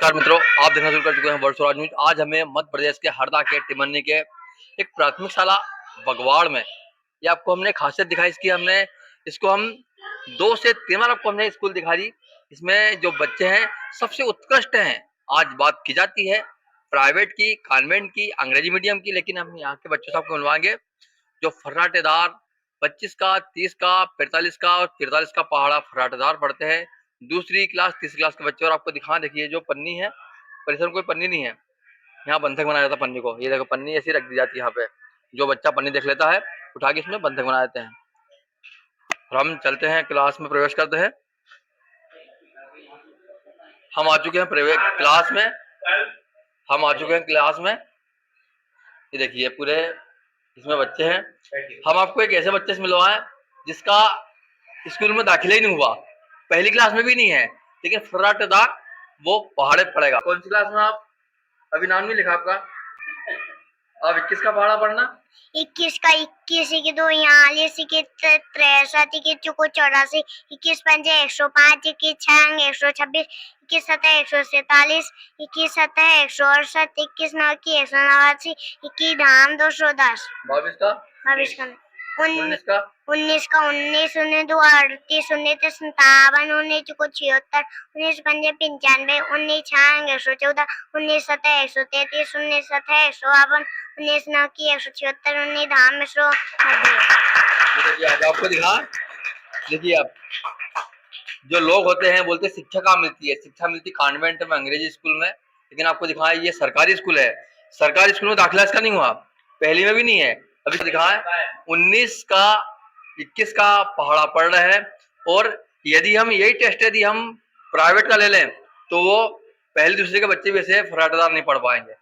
नमस्कार मित्रों, आप देखना शुरू कर चुके हैं वर्ल्ड स्वराज न्यूज। आज हमें मध्य प्रदेश के हरदा के टिमरनी के एक प्राथमिक शाला बगवाड़ में ये आपको हमने खासियत दिखाई इसकी। हमने इसको हम 2 से 3 बार आपको हमने स्कूल दिखा दी। इसमें जो बच्चे हैं सबसे उत्कृष्ट हैं। आज बात की जाती है प्राइवेट की, कॉन्वेंट की, अंग्रेजी मीडियम की, लेकिन हम यहाँ के बच्चों से आपको मिलवाएंगे जो फर्राटेदार 25 का, 30 का, 45 का और 43 का पहाड़ा फर्राटेदार पढ़ते हैं। दूसरी क्लास, तीसरी क्लास के बच्चे। और आपको दिखा, देखिए जो पन्नी है, परिसर में कोई पन्नी नहीं है, यहाँ बंधक बनाया जाता है पन्नी को। ये देखो पन्नी ऐसी रख दी जाती है यहाँ पे। जो बच्चा पन्नी देख लेता है उठा के इसमें बंधक बना देते हैं। और हम चलते हैं क्लास में, प्रवेश करते हैं। हम आ चुके हैं क्लास में। हम आ चुके हैं क्लास में। ये देखिए पूरे इसमें बच्चे हैं। हम आपको एक ऐसे बच्चे से मिलवाएं जिसका स्कूल में दाखिला ही नहीं हुआ, पहली क्लास में भी नहीं है, लेकिन फर्राटेदार वो पहाड़े पड़ेगा। कौन सी क्लास में आप? अभी नाम नहीं लिखा आपका। आप 21 का पहाड़ा पढ़ना। 21 का 21, 2 42, 63, 84, 21 पंजे 105, 21 छंग 126, 21 सतह 147, 21 सतह 168, 21 नौ की 189, 21 धाम 210, 22 का 22 का 19 का 19 का 19, 2 38, 19 57, 19 को 76, 19 पंजे 95, 19 छंग 114, 19 सतह 133, 19 सतह 152, 19 नौ की 176, 19 धाम 190। आपको दिखा। देखिए अब जो लोग होते हैं बोलते शिक्षा कहाँ मिलती है, शिक्षा मिलती कॉन्वेंट में, अंग्रेजी स्कूल में, लेकिन आपको दिखाया ये सरकारी स्कूल है। सरकारी स्कूल में दाखिला इसका नहीं हुआ, पहली में भी नहीं है। अभी दिखाए 19 का 21 का पहाड़ा पढ़ रहे हैं। और यदि हम यही टेस्ट यदि हम प्राइवेट का ले लें तो वो पहले दूसरे के बच्चे भी ऐसे फर्राटेदार नहीं पढ़ पाएंगे।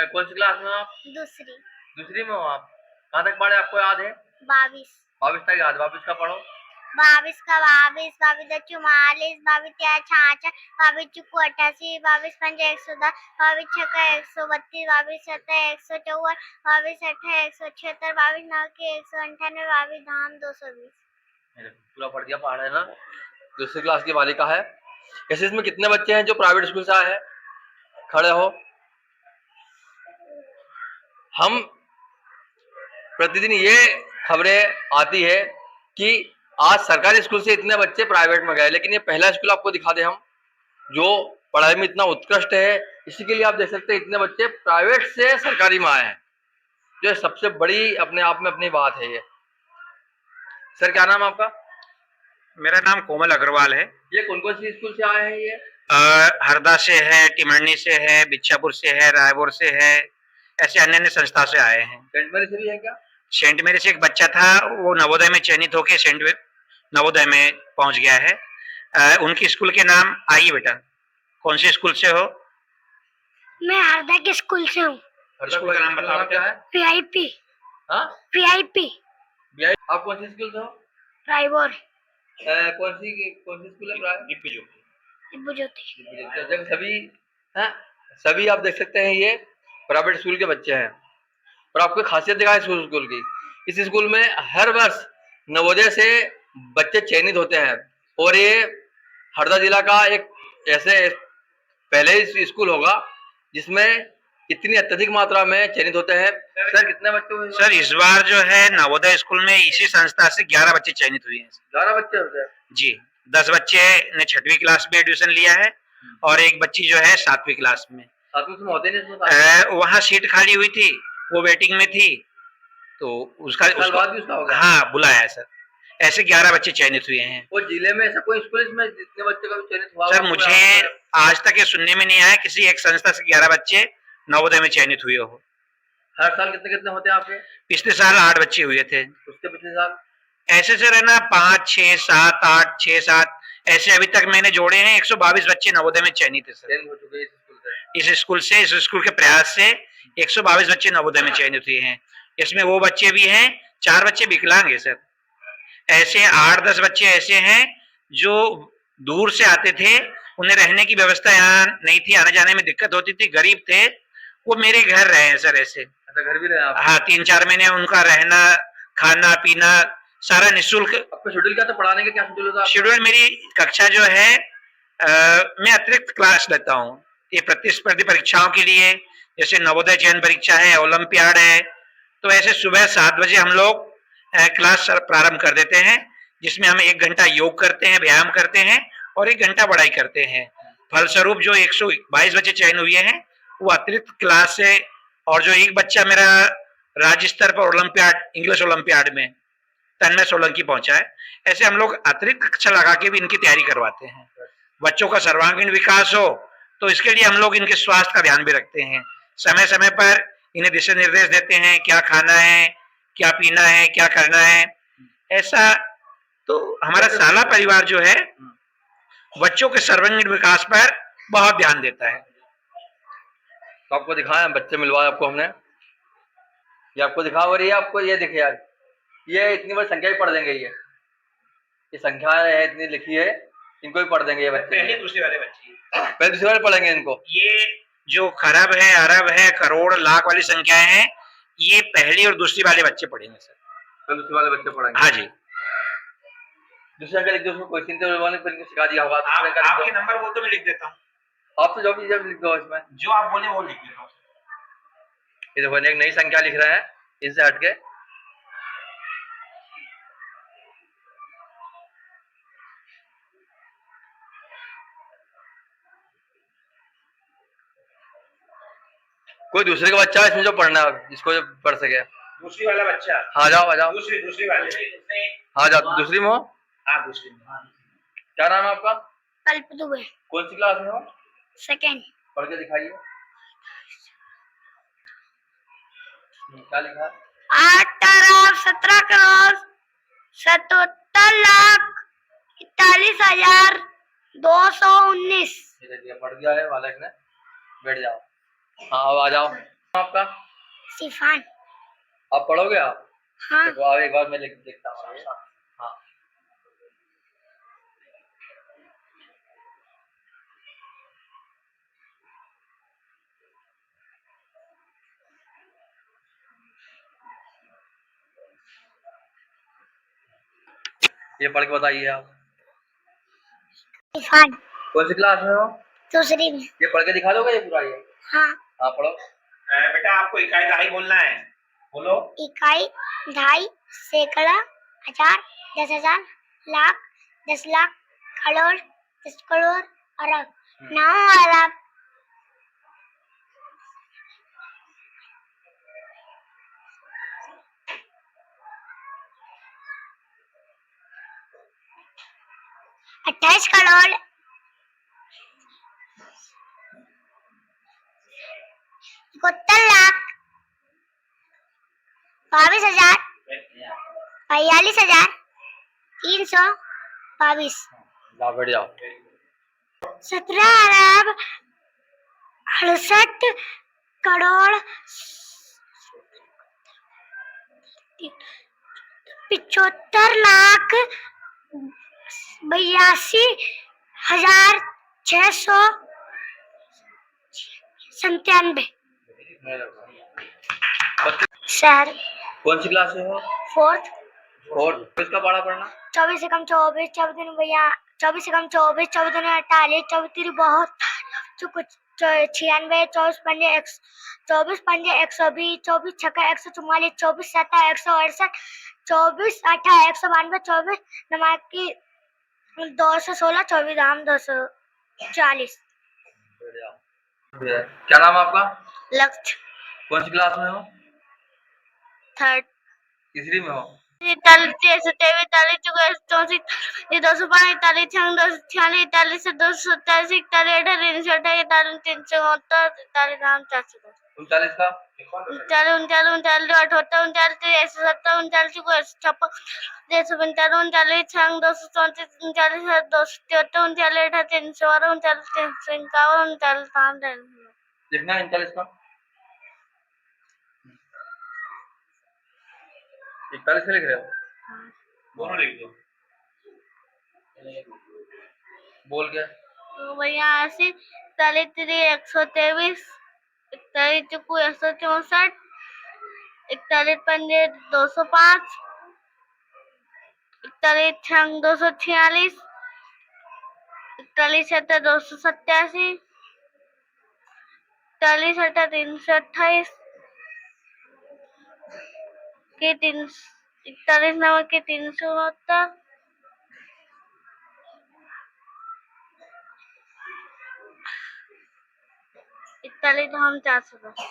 कौन सी क्लास में आप? दूसरी में हो आप? कहाँ तक पढ़े आपको याद है? 22 तक याद। 22 का पढ़ो। 22 का 22, 22 44, 22 66, 22 चुकू 88, 22 पंजे 110, 22 छक्का 132, 22 सतह 154, 22 अठे 176, 22 नौ के 198, 22 धाम 220। पूरा पढ़ दिया पहाड़ है ना। दूसरी क्लास की बालिका है। ऐसे इसमें कितने बच्चे हैं जो प्राइवेट स्कूल से आए हैं? खड़े हो। हम प्रतिदिन ये खबरें आती है कि आज सरकारी स्कूल से इतने बच्चे प्राइवेट में गए, लेकिन ये पहला स्कूल आपको दिखा दे हम जो पढ़ाई में इतना उत्कृष्ट है। इसी के लिए आप देख सकते हैं इतने बच्चे प्राइवेट से सरकारी में आए हैं, जो सबसे बड़ी अपने आप में अपनी बात है ये। सर क्या नाम आपका? मेरा नाम कोमल अग्रवाल है। ये कौन कौन सी स्कूल से आए हैं ये? हरदा से है, टिमरनी से है, बिच्छापुर से है, रायपुर से है, ऐसे अन्य अन्य संस्था से आए हैं। सेंट मेरी से भी है क्या? सेंट मेरी से एक बच्चा था, वो नवोदय में चयनित होकर सेंट नवोदय में पहुंच गया है। उनकी स्कूल के नाम आइए बेटा, कौन से स्कूल से हो? मैं हरदा के स्कूल से हूँ। स्कूल का नाम बताओ क्या है? VIP। हाँ VIP। आप कौन सी स्कूल से हो? रायपुर। कौन सी स्कूल है? दिब्बू ज्योति। सभी आप देख सकते हैं ये प्राइवेट स्कूल के बच्चे हैं। और आपको खासियत दिखाए स्कूल की, इस स्कूल में हर वर्ष नवोदय से बच्चे चयनित होते हैं। और ये हरदा जिला का एक ऐसे पहले ही स्कूल होगा जिसमें इतनी अत्यधिक मात्रा में चयनित होते हैं। सर कितने बच्चे हुए? सर इस बार जो है नवोदय स्कूल में इसी संस्था से 11 बच्चे चयनित हुए हैं। 11 बच्चे होते हैं जी। 10 बच्चे ने 6वीं क्लास में एडमिशन लिया है और एक बच्ची जो है 7वीं क्लास में। 7वीं में होते नहीं, वहाँ सीट खाली हुई थी, वो वेटिंग में थी, तो उसका होगा। हाँ बुलाया है सर। ऐसे 11 बच्चे चयनित हुए हैं। वो जिले में ऐसा कोई स्कूल इसमें जितने बच्चे का भी चयनित हुआ? सर मुझे आज तक ये सुनने में नहीं आया किसी एक संस्था से 11 बच्चे नवोदय में चयनित हुए हो। हर साल कितने कितने होते हैं आपके? पिछले साल 8 बच्चे हुए थे। उसके पिछले साल? ऐसे सर है ना 5, 6, 7, 8, 6, 7 ऐसे अभी तक मैंने जोड़े हैं। 122 बच्चे नवोदय में चयनित है सर। हो चुके इस स्कूल के प्रयास से 122 बच्चे नवोदय में चयनित हुए हैं। इसमें वो बच्चे भी हैं, 4 बच्चे विकलांग है सर। ऐसे 8-10 बच्चे ऐसे हैं जो दूर से आते थे, उन्हें रहने की व्यवस्था यहाँ नहीं थी, आने जाने में दिक्कत होती थी, गरीब थे, वो मेरे घर रहे हैं सर। ऐसे घर भी रहे आप? हाँ 3-4 महीने उनका रहना, खाना पीना सारा निःशुल्क। आपका शेड्यूल क्या था पढ़ाने का? क्या शेड्यूल था? शेड्यूल मेरी कक्षा जो है मैं अतिरिक्त क्लास लेता हूँ, ये प्रतिस्पर्धी परीक्षाओं के लिए, जैसे नवोदय चयन परीक्षा है, ओलंपियाड है, तो ऐसे सुबह 7 बजे हम लोग क्लास प्रारंभ कर देते हैं, जिसमें हम 1 घंटा योग करते हैं, व्यायाम करते हैं और 1 घंटा पढ़ाई करते हैं। फलस्वरूप जो 122 बच्चे चयन हुए हैं वो अतिरिक्त क्लास से, और जो एक बच्चा मेरा राज्य स्तर पर ओलंपियाड, इंग्लिश ओलंपियाड में तन्मय सोलंकी पहुंचा है, ऐसे हम लोग अतिरिक्त कक्षा लगा के भी इनकी तैयारी करवाते हैं। बच्चों का सर्वांगीण विकास हो तो इसके लिए हम लोग इनके स्वास्थ्य का ध्यान भी रखते हैं। समय समय पर इन्हें दिशा निर्देश देते हैं, क्या खाना है, क्या पीना है, क्या करना है। ऐसा तो हमारा साला परिवार जो है बच्चों के सर्वांगीण विकास पर बहुत ध्यान देता है। तो आपको दिखाया, बच्चे मिलवाए आपको हमने, ये आपको दिखा, और ये आपको ये दिखे यार, ये इतनी बड़ी संख्या भी पढ़ देंगे, ये संख्या है इतनी लिखी है, इनको भी पढ़ देंगे ये बच्चे। पहले दूसरे वाले बच्चे, पहले दूसरे वाले पढ़ेंगे इनको। ये जो खरब है, अरब है, करोड़, लाख वाली संख्याएं हैं, ये पहली और दूसरी वाले बच्चे पढ़ेंगे सर। पहले दूसरे वाले बच्चे पढ़ेंगे। हाँ जी। दूसरे अंक लिख दो, उसमें क्वेश्चन थे उन्होंने फिर इनको सिखा दिया होगा। आपके नंबर बोल तो मैं लिख देता हूँ। आप तो जो भी लिख दो इसमें, जो आप बोले वो लिख देता हूँ। ये देखो एक नई संख्या लिख रहे हैं इनसे हटके। कोई दूसरे का बच्चा है इसमें जो पढ़ना है, जिसको जो पढ़ सके। दूसरी वाला बच्चा, हाँ जाओ आ जाओ। दूसरी वाले, हाँ जाओ दूसरी में हो। हाँ दूसरी में। क्या नाम है आपका? कल्प दुबे, कौन सी क्लास में हो? सेकेंड। पढ़ के दिखाइए। क्या लिखा? 8 अरब 17 करोड़ 77 लाख 41,219। पढ़ दिया है बालक ने, बैठ जाओ। हाँ अब आ जाओ। आपका? सिफान। आप पढ़ोगे आप? हाँ। देखो आप एक बार मैं लिखता हूँ। हाँ ये पढ़ के बताइए आप। सिफान। कौन सी क्लास में हो? दूसरी में। ये पढ़ के दिखा दोगे ये पूरा ये? हाँ। हाँ पढ़ो। बेटा आपको इकाई दहाई बोलना है, बोलो। इकाई, ढाई, सैकड़ा, हजार, 10,000, लाख, 10 लाख, करोड़, 10 करोड़, अरब, 9 अरब। अट्ठाईस करोड़ 71 लाख 22,000 42,322। जाओ बैठ जाओ। 17 अरब 68 करोड़ 75 लाख 82,697। सर कौन सी क्लास में हो? फोर्थ। फोर्थ। किसका पढ़ा पढ़ना? 24 से कम 24, 24 भैया 24 से कम 24, 24 48, 24 बहुत 96, 24 पंजे 24 पंजे 120, 24 छक्का 144, 24 सत्ता 168, 24 अठा 192, 24 नमाकी 216, 24 दाम 240। क्या नाम है आपका? लक्ष्य। कौन सी क्लास में हो? थर्ड। तीसरी में हो? 43, 23, 23, 24, 24, 205, 41, 46, 46, 247, 41, 48, 48, 369, 410। 39 का? 39, 39, 38, 39, 170, 39, 156, 355, 39, 234, 39, 273, 39, 312, 351, 39। लिखना है 39 का? 41 से लिख रहे हो? दोनों लिख दो। बोल के। तो भैया 80, 43, 123, 41, 164, 41 पंजे 205, 41 छंग 246, 41 सत्तर 287, 41 अट्ठा 328 के 41 नंबर के 369 41 धाम 410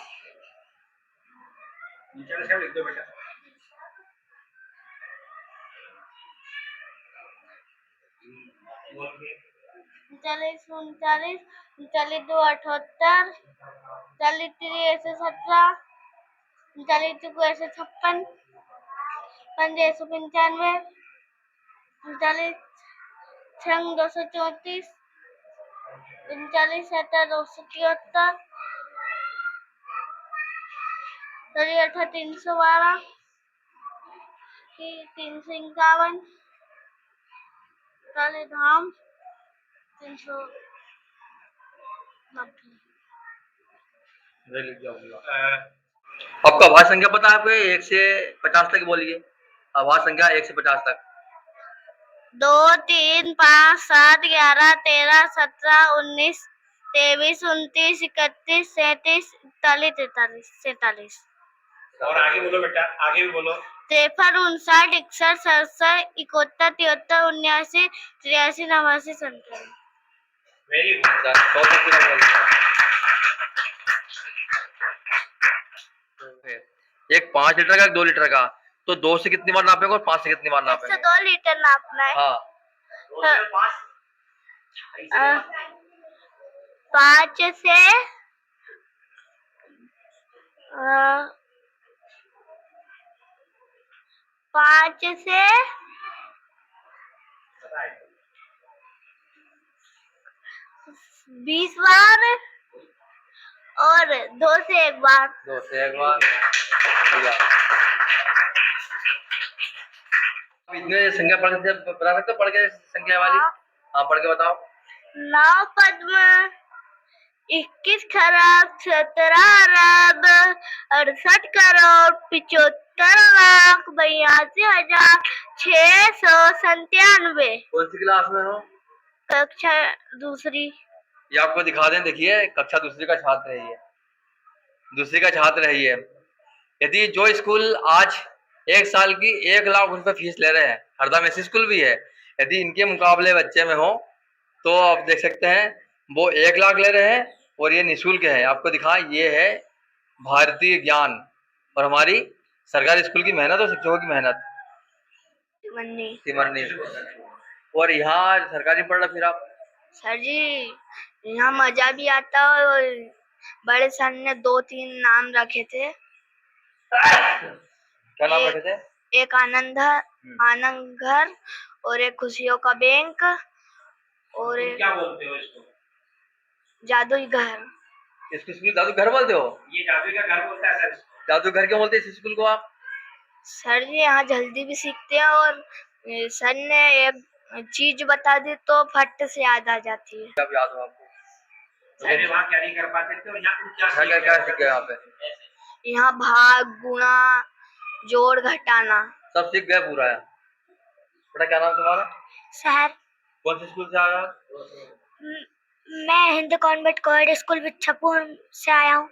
लिख दो बेटा। 39 39 39 दो 78 39 3 117 39 2 156 5 195 39 6 234 39 7 273 38 312 351 39 धाम 390 आपका आवाज संख्या पता है आपको? 1 से 50 तक बोलिए, आवाज संख्या 1 से 50 तक। 2 3 5 7 11 13 17 19 23 29 31 37 41 43 और आगे बोलो बेटा, आगे भी बोलो। 53 59 61 67 71 73 79 83 89 97 वेरी गुड। एक 5 लीटर का, 2 लीटर का, तो 2 से कितनी बार नापेंगे और 5 से कितनी बार नापेंगे? 2 लीटर नापना है। हाँ, 5 से 20 बार और 2 से 1 बार। 2 से 1 बार। इतने संख्या बता सकते हो? पढ़ के संख्या वाली? हाँ, पढ़ के बताओ। 9 पद्म 21 खरब 17 अरब 68 करोड़ 75 लाख 82,697। कौन सी क्लास में हो? कक्षा दूसरी। ये आपको दिखा दें, देखिए, कक्षा दूसरी का छात्र है ये, दूसरी का छात्र है ये। यदि जो स्कूल आज 1 साल की 1 लाख रुपए फीस ले रहे हैं, हरदा में ऐसी स्कूल भी है, यदि इनके मुकाबले बच्चे में हो तो आप देख सकते हैं वो 1 लाख ले रहे हैं और ये निःशुल्क है। आपको दिखा, ये है भारतीय ज्ञान और हमारी सरकारी स्कूल की मेहनत और शिक्षकों की मेहनत। तिमरनी। और यहाँ सरकारी पढ़ रहा फिर आप? सर जी, यहाँ मजा भी आता है और बड़े सर ने 2-3 नाम रखे थे। क्या नाम रखे थे? एक आनंद घर और एक खुशियों का बैंक और क्या बोलते हो इसको? जादुई घर। इसको स्कूल जादू घर बोलते हो? ये जादू का घर बोलता है सर। जादू घर क्यों बोलते हैं इस स्कूल को आप? सर जी, यहाँ जल्दी भी सीखते हैं और सर ने एक चीज बता दी तो फट से याद आ जाती है। क्या याद हो आपको? पहले वहाँ क्या नहीं कर पाते थे और यहाँ क्या सीखे यहाँ पे? यहाँ भाग, गुणा, जोड़, घटाना सब सीख गए पूरा है। बेटा क्या नाम तुम्हारा? सर, कौन से स्कूल से आया? मैं हिंद कॉन्वेंट कोएड स्कूल बिच्छपुर से आया हूँ।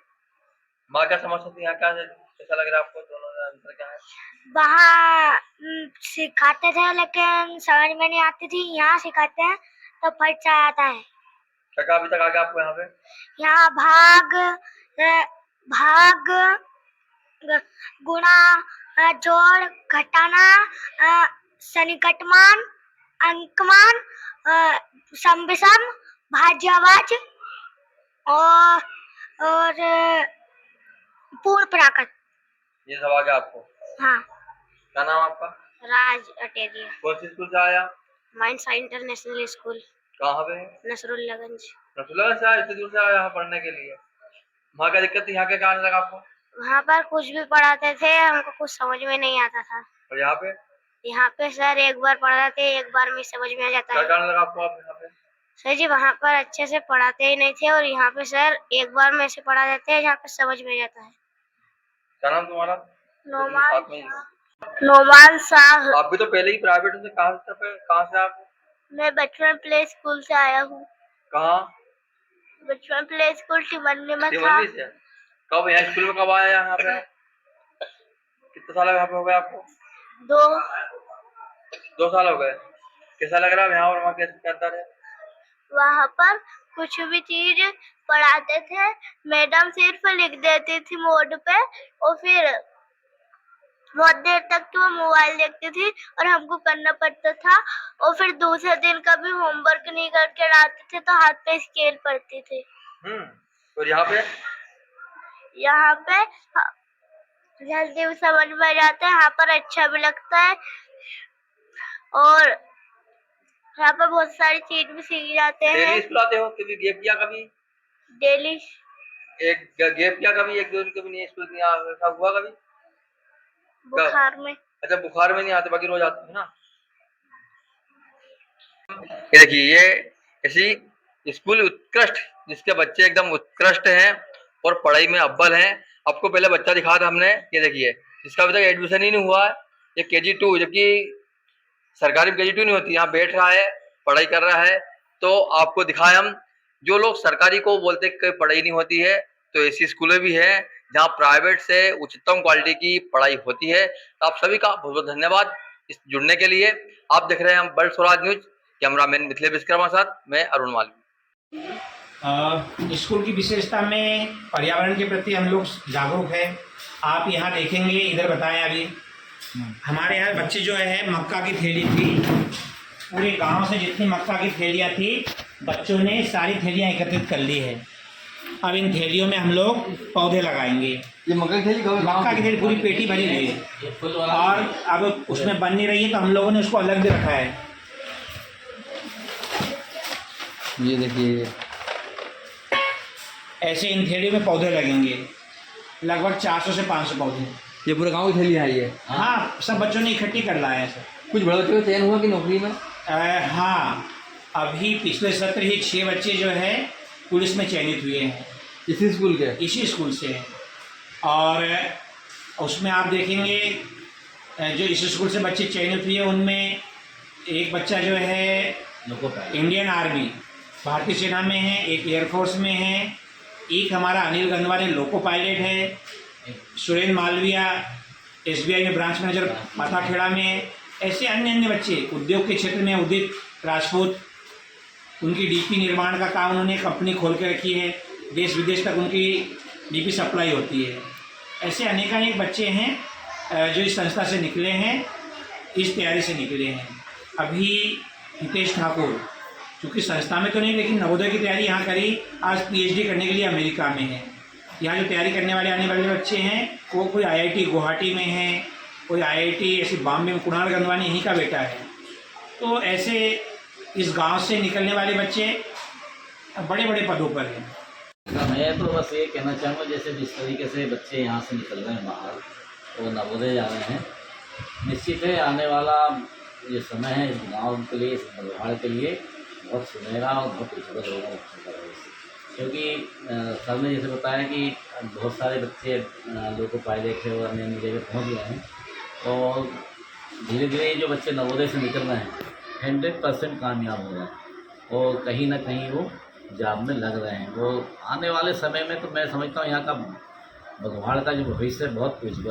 माँ क्या समझ सकती है? क्या कैसा लग रहा है आपको? दोनों में अंतर क्या है? वहाँ सिखाते थे लेकिन समझ में नहीं आती थी, यहाँ सिखाते हैं तो फट से आता है। क्या अभी तक आ गया आपको यहाँ पे? यहाँ भाग, गुणा, जोड़, घटाना, सन्निकटमान, अंकमान, सम विषम, भाज्यवाच और पूर्ण प्राकृत। ये सब आ गया आपको? हाँ। क्या नाम आपका? राज अटेरिया। कौन सी स्कूल से आया? माइंसा इंटरनेशनल स्कूल। कहाँ पे? नसरुल्लागंज। नसरुल्लागंज से आया? इतनी दूर से आया यहाँ पढ़ने के लिए? वहाँ क्या दिक्कत थी? यहाँ क्या आने लगा आपको? वहाँ पर कुछ भी पढ़ाते थे, हमको कुछ समझ में नहीं आता था। और यहाँ पे? यहाँ पे सर एक बार पढ़ाते, एक बार में समझ में आ जाता है। क्या आने लगा आपको आप यहाँ पे? सर जी, वहाँ पर अच्छे से पढ़ाते ही नहीं थे और यहाँ पे सर एक बार में से पढ़ा देते हैं, यहाँ पे समझ में जाता है। क्या नाम तुम्हारा? नोमान शाह। आप भी तो पहले ही प्राइवेट से, कहाँ से आप? मैं बचपन प्ले स्कूल से आया हूँ। कहाँ? बचपन प्ले स्कूल टिमन्नी में था। तिमल्ली से कब यहाँ स्कूल में कब आया यहाँ पे? कितने साल यहाँ पे हो गए आपको? 2 साल हो गए। कैसा लग रहा है यहाँ और वहाँ कैसे अंतर है? वहाँ पर कुछ भी चीज पढ़ाते थे, मैडम सिर्फ लिख देती थी बोर्ड पे और फिर बहुत देर तक तो वो मोबाइल देखती थी और हमको करना पड़ता था, और फिर दूसरे दिन कभी होमवर्क नहीं करके लाते थे तो हाथ पे स्केल पड़ती थी। और यहाँ पे जल्दी समझ में आ जाता है, यहाँ पर अच्छा भी लगता है और यहाँ पर बहुत सारी चीज भी सीख जाते हैं। डेली स्कूल आते हो? कभी गैप किया? कभी डेली एक गैप किया? कभी 1-2 दिन कभी नहीं स्कूल नहीं ऐसा हुआ कभी? बुखार में। अच्छा, बुखार में नहीं आते, बाकी रोज आते हैं ना। ये देखिए, ये ऐसी स्कूल उत्कृष्ट जिसके बच्चे एकदम उत्कृष्ट हैं और पढ़ाई में अव्वल हैं। आपको पहले बच्चा दिखाया था हमने, ये देखिए, जिसका अभी तक एडमिशन ही नहीं हुआ है, ये KG2, जबकि सरकारी में KG2 नहीं होती, यहाँ बैठ रहा है, पढ़ाई कर रहा है। तो आपको दिखाए हम, जो लोग सरकारी को बोलते कि पढ़ाई नहीं होती है, तो ऐसी स्कूलें भी हैं जहाँ प्राइवेट से उच्चतम क्वालिटी की पढ़ाई होती है। तो आप सभी का बहुत बहुत धन्यवाद इस जुड़ने के लिए। आप देख रहे हैं हम world Swaraj news, cameraman Mithilesh Vishwakarma के साथ मैं अरुण मालवी। स्कूल की विशेषता में पर्यावरण के प्रति हम लोग जागरूक हैं। आप यहाँ देखेंगे, इधर बताएं, अभी हमारे यहाँ बच्चे जो है मक्का की थैली थी, पूरे गांव से जितनी मक्का की थैलियाँ थी बच्चों ने सारी थैलियाँ एकत्रित कर ली है। अब इन थैलियों में हम लोग पौधे लगाएंगे। ये मक्का की थैली पूरी पेटी भरी हुई है और अब उसमें बन नहीं रही है, तो हम लोगों ने उसको अलग भी रखा है। ये देखिए, ऐसे इन थैलियों में पौधे लगेंगे, लगभग 400 से 500 पौधे। ये पूरे गांव की थैली है ये? हाँ, सब बच्चों ने इकट्ठी कर लाया है सर। कुछ बड़े बच्चों का चयन हुआ कि नौकरी में? हाँ, अभी पिछले सत्र ही 6 बच्चे जो है पुलिस में चयनित हुए हैं। इसी स्कूल के? इसी स्कूल से हैं। और उसमें आप देखेंगे जो इस स्कूल से बच्चे चयनित हुए उनमें एक बच्चा जो है इंडियन आर्मी भारतीय सेना में है, एक एयरफोर्स में है, एक हमारा अनिल गंधवानी लोको पायलट है, सुरेंद्र मालविया SBI में ब्रांच मैनेजर पाथाखेड़ा में है। ऐसे अन्य अन्य बच्चे उद्योग के क्षेत्र में, उदित राजपूत, उनकी DP निर्माण का काम, उन्होंने कंपनी खोल के रखी है, देश विदेश तक उनकी DP सप्लाई होती है। ऐसे अनेकानेक बच्चे हैं जो इस संस्था से निकले हैं, इस तैयारी से निकले हैं। अभी हितेश ठाकुर चूँकि संस्था में तो नहीं, लेकिन नवोदय की तैयारी यहाँ करी, आज PhD करने के लिए अमेरिका में है। यहाँ जो तैयारी करने वाले आने वाले बच्चे हैं वो कोई IIT गुवाहाटी में है, कोई IIT ऐसे बॉम्बे में, कुणाल गंधवानी यहीं का बेटा है। तो ऐसे इस गांव से निकलने वाले बच्चे बड़े बड़े पदों पर हैं। मैं तो बस ये कहना चाहूँगा, जैसे जिस तरीके से बच्चे यहाँ से निकल रहे हैं बाहर, तो नवोदय जा रहे हैं, निश्चित है आने वाला ये समय है इस गाँव के लिए, इस बगवाड़ के लिए बहुत सुनहरा और बहुत उज्जवल होगा बच्चों का भविष्य। क्योंकि सर ने जैसे बताया कि बहुत सारे बच्चे लोको पायलट है और अन्य अन्य जगह पहुँच गए हैं, और धीरे धीरे जो बच्चे नवोदय से निकल रहे हैं 100% कामयाब हो रहे हैं और कहीं ना कहीं वो जॉब में लग रहे हैं। वो आने वाले समय में तो मैं समझता हूँ यहाँ का बगवाड़ का जो भविष्य बहुत उज्जवल है।